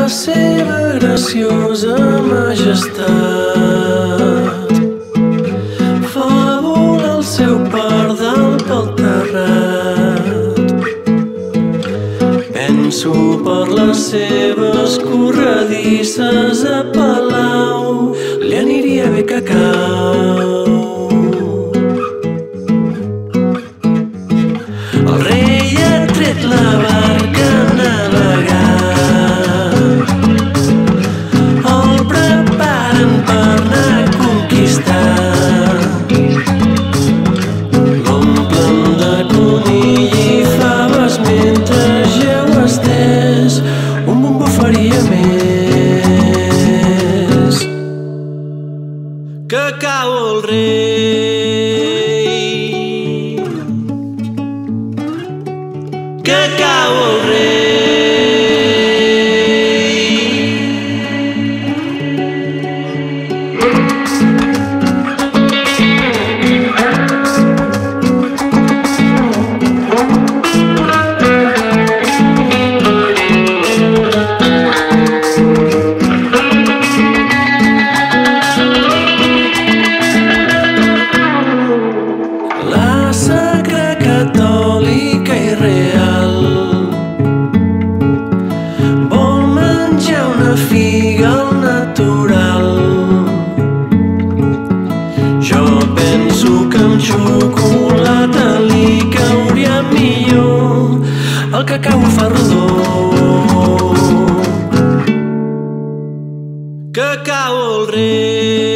seva graciosa majestat fa volar el seu pardal pel terrat. Penso per les seves corredisses a Palau li aniria bé cacau. El rei ha tret la barca a navegar, el preparen per anar a conquistar. L'omplen de conill i faves mentre jeu estès, un bombo faria més. Que cau el rei, que cau el rei. La sacra catòlica i real vol menjar una figa al natural. Jo penso que amb xocolata li cauria millor, el cacau ho fa rodó. Que cau el rei.